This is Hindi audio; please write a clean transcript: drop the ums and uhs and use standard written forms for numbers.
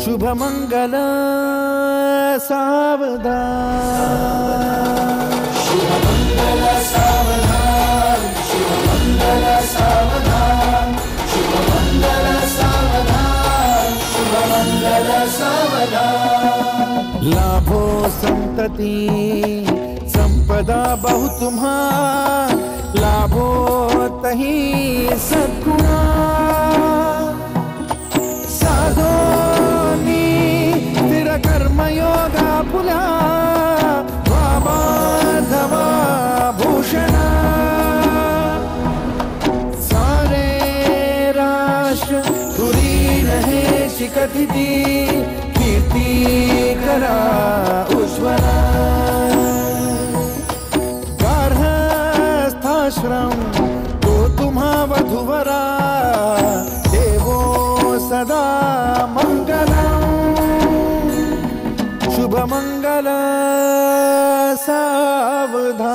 शुभ मंगल सावधान, शुभ मंगल सावधान, शुभ मंगल सावधान, शुभ मंगल सावधान, शुभ मंगल सावधान। लाभो संतति संपदा बहु तुम्हा, लाभो तही सद्गुणा। साधोनी स्थिर कर्मयोगा फुला, वामाधवा भूषणा। सारे राष्ट्र तुरी रहे शिखतिथि, कीर्ति करा उज्ज्वला। गार्हस्थाश्रम तो तुम्हा वधुवरा, देवो सदा मंगलम्। शुभ मंगल सावधान।